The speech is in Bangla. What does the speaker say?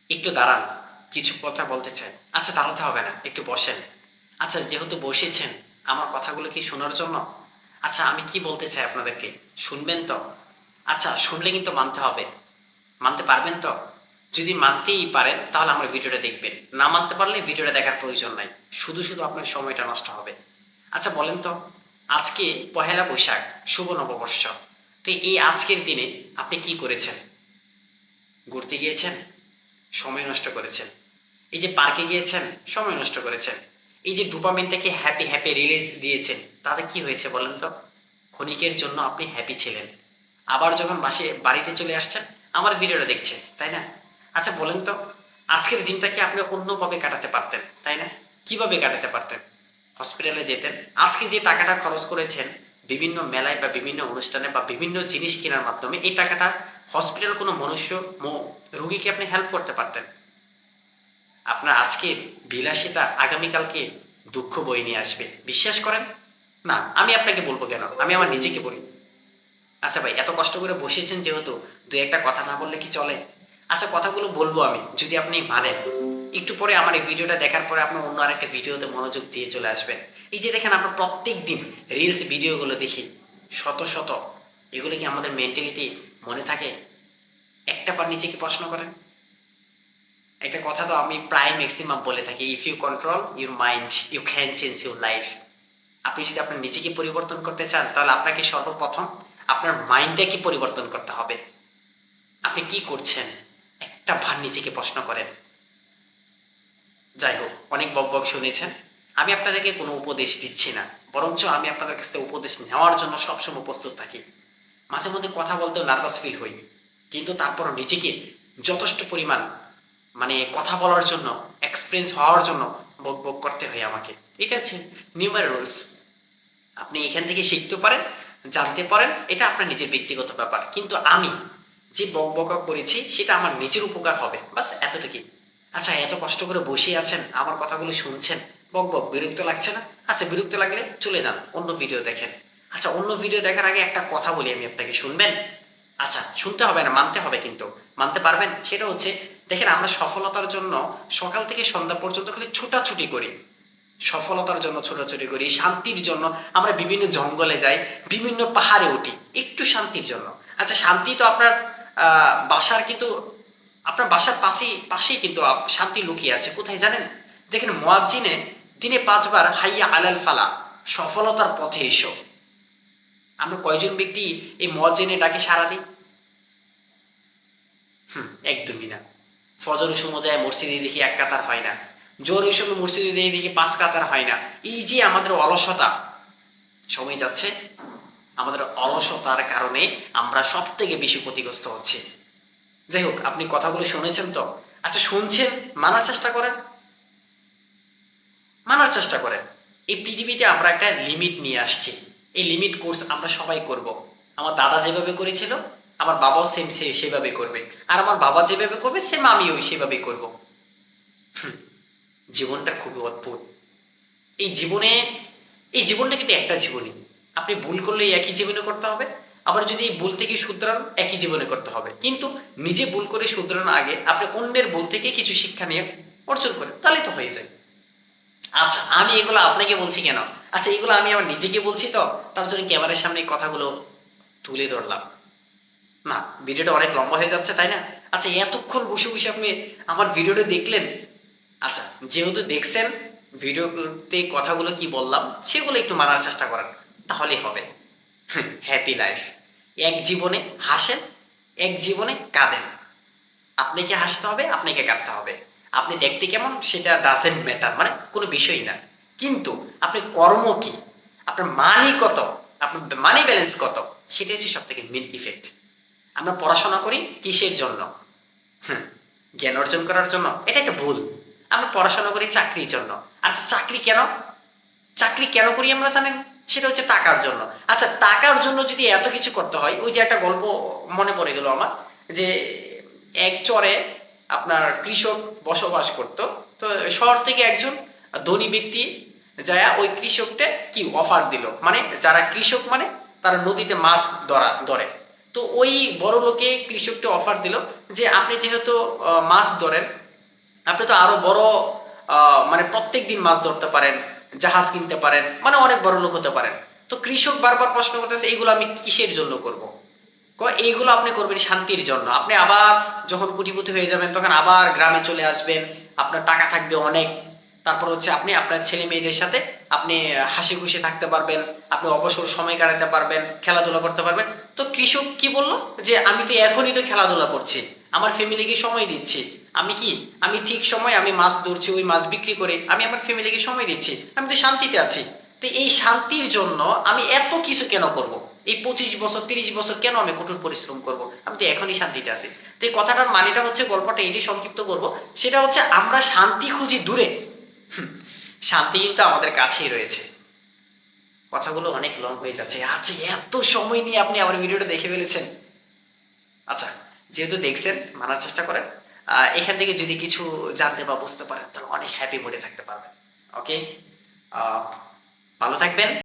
একটু দাঁড়ান, কিছু কথা বলতে চাই। আচ্ছা, দাঁড়াতে হবে না, একটু বসেন। আচ্ছা, যেহেতু বসেছেন, আমার কথাগুলো কি শোনার জন্য? আচ্ছা, আমি কি বলতে চাই আপনাদেরকে শুনবেন তো? আচ্ছা, শুনলে কিন্তু মানতে হবে। মানতে পারবেন তো? যদি মানতেই পারেন তাহলে আমার ভিডিওটা দেখবেন, না মানতে পারলে ভিডিওটা দেখার প্রয়োজন নাই। শুধু শুধু আপনার সময়টা নষ্ট হবে। আচ্ছা বলেন তো, আজকে পহেলা বৈশাখ, শুভ নববর্ষ। তো এই আজকের দিনে আপনি কি করেছেন? ঘুরতে গিয়েছেন? সময় নষ্ট করেছেন। এই যে পার্কে গিয়েছেন, সময় নষ্ট করেছেন। এই যে ডোপামিনটাকে হ্যাপি হ্যাপি রিলিজ দিয়েছেন, তাতে কি হয়েছে বলেন তো? ক্ষণিকের জন্য আপনি হ্যাপি ছিলেন। আবার যখন বাড়িতে চলে আসছেন, আমার ভিডিওটা দেখছেন, তাই না? আচ্ছা বলেন তো, আজকের দিনটাকে আপনি অন্যভাবে কাটাতে পারতেন, তাই না? কিভাবে কাটাতে পারতেন? হসপিটালে যেতেন। আজকে যে টাকাটা খরচ করেছেন বিভিন্ন মেলায় বা বিভিন্ন অনুষ্ঠানে বা বিভিন্ন জিনিস কেনার মাধ্যমে, এই টাকাটা হসপিটাল কোনো মনুষ্য রুগীকে আপনি হেল্প করতে পারতেন। আপনার আজকের বিলাসিতা আগামীকালকে দুঃখ বয়ে নিয়ে আসবে, বিশ্বাস করেন। না, আমি আপনাকে বলবো কেন, আমি আমার নিজেকে বলি। আচ্ছা ভাই, এত কষ্ট করে বসেছেন যেহেতু, দু একটা কথা না বললে কি চলে? আচ্ছা, কথাগুলো বলবো আমি, যদি আপনি মানেন। একটু পরে আমার এই ভিডিওটা দেখার পরে আপনি অন্য আরেকটা ভিডিওতে মনোযোগ দিয়ে চলে আসবেন। এই যে দেখেন, আমরা প্রত্যেক দিন রিলস ভিডিওগুলো দেখি, শত শত। এগুলো কি আমাদের মেন্টালিটি মনে থাকে? একটা বার নিজেকে প্রশ্ন করেন। একটা কথা তো আমি প্রায় ম্যাক্সিমাম বলে থাকি, if you control your mind you can change your life. আপনি যদি আপনার নিজেকে পরিবর্তন করতে চান, তাহলে আপনাকে সর্বপ্রথম আপনার মাইন্ডটাকে পরিবর্তন করতে হবে। আপনি কি করছেন? একটা বার নিজেকে প্রশ্ন করেন। যাই হোক, অনেক বক বক শুনেছেন। আমি আপনাদেরকে কোনো উপদেশ দিচ্ছি না, বরঞ্চ আমি আপনাদের কাছ থেকে উপদেশ নেওয়ার জন্য সবসময় প্রস্তুত থাকি। মাঝে মধ্যে কথা বলতেও নার্ভাস ফিল হই, কিন্তু তারপরও নিজেকে যথেষ্ট পরিমাণ কথা বলার জন্য, এক্সপিরিয়েন্স হওয়ার জন্য বক বক করতে হয় আমাকে। এটা হচ্ছে নিউমার রুলস। আপনি এখান থেকে শিখতে পারেন, জানতে পারেন, এটা আপনার নিজের ব্যক্তিগত ব্যাপার। কিন্তু আমি যে বক বকা করেছি সেটা আমার নিজের উপকার হবে, বাস এতটুকুই। আচ্ছা, এত কষ্ট করে বসে আছেন, আমার কথাগুলো শুনছেন, বক বক বিরক্ত লাগছে না? আচ্ছা, বিরক্ত লাগলে চলে যান, অন্য ভিডিও দেখেন। আচ্ছা, অন্য ভিডিও দেখার আগে একটা কথা বলি আমি আপনাকে, শুনবেন? আচ্ছা, শুনতে হবে না, মানতে হবে কিন্তু। মানতে পারবেন? সেটা হচ্ছে, দেখেন, আমরা সফলতার জন্য সকাল থেকে সন্ধ্যা পর্যন্ত খালি ছোটাছুটি করি। সফলতার জন্য ছোটাছুটি করি, শান্তির জন্য আমরা বিভিন্ন জঙ্গলে যাই, বিভিন্ন পাহাড়ে উঠি, একটু শান্তির জন্য। আচ্ছা, শান্তি তো আপনার বাসার কিন্তু, আপনার বাসার পাশেই পাশেই কিন্তু শান্তি লুকিয়ে আছে, কোথায় জানেন? দেখেন, মুয়াজ্জিনে দিনে 5 বার হাইয়া আলাল ফালা, সফলতার পথে এসো। আমরা কয়জন ব্যক্তি এই মুয়াজ্জিনে ডাকে সাড়া দিই? একদমই না। ফজরের সময় যায় মসজিদে দেখি 1 কাতার হয় না, জোহরের সময় মসজিদে দেখি 5 কাতার হয় না। এই যে আমাদের অলসতা, সময় যাচ্ছে, আমাদের অলসতার কারণে আমরা সব থেকে বেশি ক্ষতিগ্রস্ত হচ্ছি। যাই হোক, আপনি কথাগুলো শুনেছেন তো? আচ্ছা, শুনছেন, মানার চেষ্টা করেন। মানার চেষ্টা করেন। এই পৃথিবীতে আমরা একটা লিমিট নিয়ে আসছি, এই লিমিট কোর্স আমরা সবাই করব। আমার দাদা যেভাবে করেছিল, আমার বাবাও সেম সেভাবে করবে। আর আমার বাবা যেভাবে করবে, সেম আমিও সেভাবেই করব। জীবনটা খুবই অদ্ভুত। এই জীবনে, এই জীবনটা কিন্তু একটা জীবনই। আপনি ভুল করলে একই জীবনে করতে হবে, আবার যদি এই ভুল থেকে শুধরান, একই জীবনে করতে হবে। কিন্তু নিজে ভুল করে শুধরানোর আগে আপনি অন্যের ভুল থেকে কিছু শিক্ষা নিয়ে অর্জন করেন, তাহলেই তো হয়ে যায়। আচ্ছা, আমি এগুলো আপনাকে বলছি কেন? আচ্ছা, এগুলো আমি আমার নিজেকে বলছি তো, তার জন্য ক্যামেরার সামনে কথাগুলো তুলে ধরলাম। না, ভিডিওটা অনেক লম্বা হয়ে যাচ্ছে, তাই না? আচ্ছা, এতক্ষণ বসে বসে আপনি আমার ভিডিওটা দেখলেন। আচ্ছা, যেহেতু দেখছেন, ভিডিওতে কথাগুলো কি বললাম সেগুলো একটু মানার চেষ্টা করেন, তাহলেই হবে। Happy life. এক জীবনে হাসেন, এক জীবনে কাঁদেন। আপনাকে হাসতে হবে, আপনাকে কাঁদতে হবে। আপনি দেখতে কেমন সেটা ডাজেন্ট ম্যাটার, কোনো বিষয়ই না। কিন্তু আপনি কর্ম কি, আপনার মানি কত, আপনার মানি ব্যালেন্স কত, সেটা হচ্ছে সব থেকে মেন ইফেক্ট। আমরা পড়াশোনা করি কিসের জন্য? হুম, জ্ঞান অর্জন করার জন্য? এটা একটা ভুল। আমরা পড়াশোনা করি চাকরির জন্য। আচ্ছা, চাকরি কেন? চাকরি কেন করি আমরা জানেন? সেটা হচ্ছে টাকার জন্য। আচ্ছা, টাকার জন্য যদি এত কিছু করতে হয়, ওই যে একটা গল্প মনে পড়ে গেল আমার, যে এক চরে আপনার কৃষক বসবাস করত। তো শহর থেকে একজন ধনী ব্যক্তি যায় ওই কৃষককে কি অফার দিল, যারা কৃষক তারা নদীতে মাছ ধরে। তো ওই বড় লোকে কৃষককে অফার দিল যে আপনি যেহেতু মাছ ধরেন, আপনি তো আরো বড় মানে প্রত্যেক দিন মাছ ধরতে পারেন, জাহাজ কিনতে পারেন, মানে অনেক বড় লোক হতে পারেন। তো কৃষক বারবার প্রশ্ন করতেছে এইগুলো আমি কিসের জন্য করব? এইগুলো আপনি করবেন শান্তির জন্য। আপনি আবার যখন কোটিপতি হয়ে যাবেন তখন আবার গ্রামে চলে আসবেন, আপনার টাকা থাকবে অনেক। তারপর হচ্ছে আপনি আপনার ছেলে মেয়েদের সাথে আপনি হাসি খুশি থাকতে পারবেন, আপনি অবসর সময় কাটাতে পারবেন, খেলাধুলা করতে পারবেন। তো কৃষক কি বলল যে আমি তো এখনই তো খেলাধুলা করছি, আমার ফ্যামিলিকে সময় দিচ্ছি, আমি কি আমি ঠিক সময় আমি মাছ ধরছি, ওই মাছ বিক্রি করে আমি আমার ফ্যামিলিকে সময় দিচ্ছি, আমি তো শান্তিতে আছি। তো এই শান্তির জন্য আমি এত কিছু কেন করব? এই 25 বছর 30 বছর কেন আমি কঠোর পরিশ্রম করব? আমি তো এখনই শান্তিতে আছি। তো এই কথাটার মানেটা হচ্ছে, গল্পটা এটি সংক্ষিপ্ত করব, সেটা হচ্ছে আমরা শান্তি খুঁজি দূরে, শান্তি কিন্তু আমাদের কাছেই রয়েছে। কথাগুলো অনেক লং হয়ে যাচ্ছে। আচ্ছা, এত সময় নিয়ে আপনি আমার ভিডিওটা দেখে ফেলেছেন। আচ্ছা, যেহেতু দেখছেন, মানার চেষ্টা করেন। এখান থেকে যদি কিছু জানতে বা বুঝতে পারেন তাহলে অনেক হ্যাপি মুডে থাকতে পারবেন। ওকে, ভালো থাকবেন।